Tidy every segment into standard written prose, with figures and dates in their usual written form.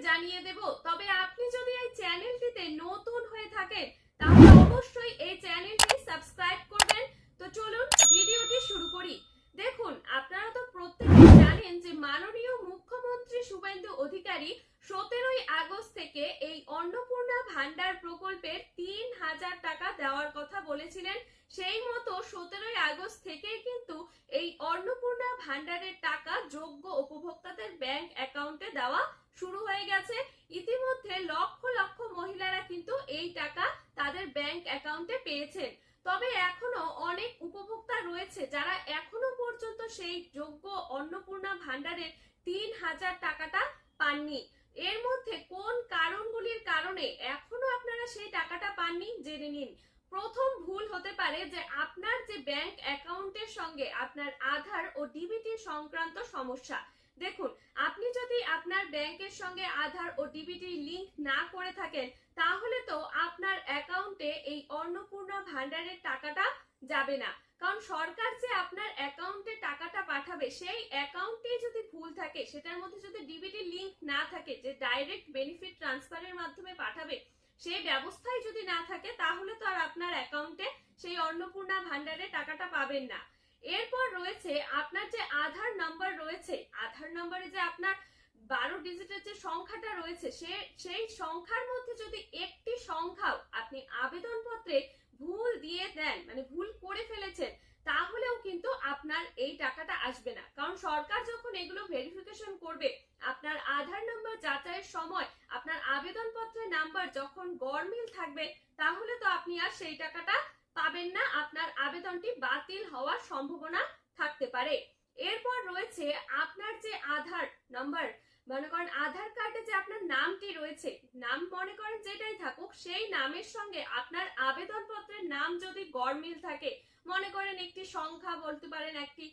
জানিয়ে দেব। তবে আপনি যদি এই চ্যানেলটিতে নতুন হয়ে থাকেন তাহলে অবশ্যই এই চ্যানেলটি সাবস্ক্রাইব করবেন। তো চলুন ভিডিওটি শুরু করি। দেখুন, আপনারা তো প্রত্যেকেই জানেন যে মাননীয় মুখ্যমন্ত্রী শুভেন্দু অধিকারী 17ই আগস্ট থেকে এই অন্নপূর্ণা ভান্ডার প্রকল্পের 3000 টাকা দেওয়ার কথা বলেছিলেন। সেই মতো 17ই আগস্ট থেকে কিন্তু এই অন্নপূর্ণা ভান্ডারের টাকা যোগ্য উপভোক্তাদের ব্যাংক অ্যাকাউন্টে দেওয়া শুরু হয়ে গেছে। ইতিমধ্যে লক্ষ লক্ষ মহিলারা কিন্তু এই টাকা তাদের ব্যাংক অ্যাকাউন্টে পেয়েছেন। তবে এখনো অনেক উপভোক্তা রয়েছে যারা এখনো পর্যন্ত সেই যোগ্য অন্নপূর্ণা ভান্ডারের 3000 টাকাটা পাননি। এর মধ্যে কোন কারণগুলির কারণে এখনো আপনারা সেই টাকাটা পাননি জেনে নিন। প্রথম ভুল হতে পারে যে আপনার যে ব্যাংক অ্যাকাউন্টের সঙ্গে আপনার আধার ও ডিবিটি সংক্রান্ত সমস্যা। দেখুন, আপনি যদি আপনার ব্যাংকের সঙ্গে আধার ও ডিবিটি লিংক না করে থাকেন তাহলে তো আপনার অ্যাকাউন্টে এই অন্নপূর্ণা ভান্ডারের টাকাটা যাবে না। কারণ সরকার যে আপনার অ্যাকাউন্টে টাকাটা পাঠাবে সেই অ্যাকাউন্টে যদি ভুল থাকে, সেটার মধ্যে যদি ডিবিটি লিংক না থাকে, যে ডাইরেক্ট বেনিফিট ট্রান্সফারের মাধ্যমে পাঠাবে সেই ব্যবস্থাই যদি না থাকে তাহলে তো আর আপনার অ্যাকাউন্টে সেই অন্নপূর্ণা ভান্ডারে টাকাটা পাবেন না। এরপর রয়েছে আপনার যে আধার নাম্বার রয়েছে, আধার নাম্বারে যে আপনার 12 ডিজিটের যে সংখ্যাটা রয়েছে সেই সংখ্যার মধ্যে যদি একটি সংখ্যাও আপনি আবেদনপত্রে ভুল দিয়ে দেন, মানে ভুল করে ফেলেছেন, তাহলেও কিন্তু আপনার এই টাকাটা আসবে না। কারণ সরকার যখন এগুলো ভেরিফিকেশন করবে, আপনার আধার নাম্বার যাচাইয়ের সময় আপনার আবেদনপত্রের নাম্বার যখন গড়মিল থাকবে তাহলে তো আপনি আর সেই টাকাটা পাবেন না, আপনার আবেদনটি বাতিল হওয়ার সম্ভাবনা থাকতে পারে। এরপর রয়েছে আপনার যে আধার নাম্বার, মনে করেন আধার কার্ডে যে আপনার নামটি রয়েছে, নাম মনে করেন যেটাই থাকুক, সেই নামের সঙ্গে আপনার আবেদনপত্রের নাম যদি গড়মিল থাকে, মনে করেন একটি সংখ্যা বলতে পারেন, একটি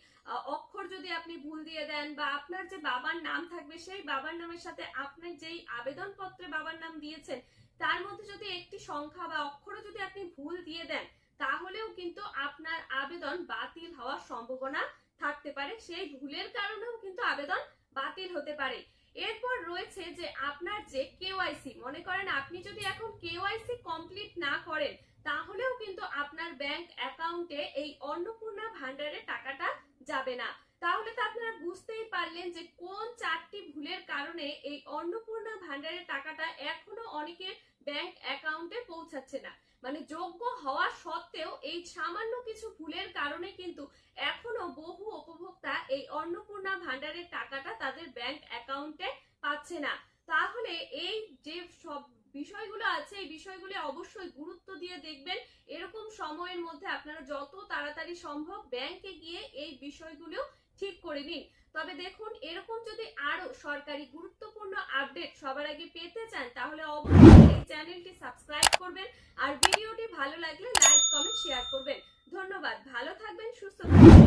অক্ষর যদি আপনি ভুল দিয়ে দেন, বা আপনার যে বাবার নাম থাকবে সেই বাবার নামের সাথে আপনি যেই আবেদনপত্রে বাবার নাম দিয়েছেন তার মধ্যে যদি একটি সংখ্যা বা অক্ষরও যদি আপনি ভুল দিয়ে দেন তাহলেও কিন্তু আপনার আবেদন বাতিল হওয়ার সম্ভাবনা থাকতে পারে। সেই ভুলের কারণেও কিন্তু আবেদন বাতিল হতে পারে। এরপর রয়েছে যে আপনার যে কেওয়াইসি, মনে করেন আপনি যদি এখন কেওয়াইসি কমপ্লিট না করেন তাহলেও কিন্তু আপনার ব্যাংক অ্যাকাউন্টে এই অন্নপূর্ণা ভান্ডারের টাকাটা যাবে না। তাহলে তো আপনারা বুঝতেই পারলেন যে কোন 4টি ভুলের কারণে এই অন্নপূর্ণা ভান্ডারের টাকাটা এখনো অনেকের ব্যাংক অ্যাকাউন্টে পৌঁছাচ্ছে না। মানে যোগ্য হওয়া সত্ত্বেও এই সামান্য কিছু ভুলের কারণে কিন্তু এখনো বহু উপভোক্তা এই অন্নপূর্ণা ভান্ডারের টাকাটা তাদের ব্যাংক অ্যাকাউন্টে পাচ্ছে না। তাহলে এই যে সব বিষয়গুলো আছে এই বিষয়গুলো অবশ্যই গুরুত্ব দিয়ে দেখবেন। এরকম সময়ের মধ্যে আপনারা যত তাড়াতাড়ি সম্ভব ব্যাংকে গিয়ে এই বিষয়গুলো ঠিক করে নিন। তবে দেখুন, এরকম যদি আরো সরকারি গুরুত্বপূর্ণ আপডেট সবার আগে পেতে চান তাহলে অবশ্যই এই চ্যানেলটি সাবস্ক্রাইব করবেন, আর ভিডিওটি ভালো লাগলে লাইক, কমেন্ট, শেয়ার করবেন। ধন্যবাদ, ভালো থাকবেন, সুস্থ থাকবেন।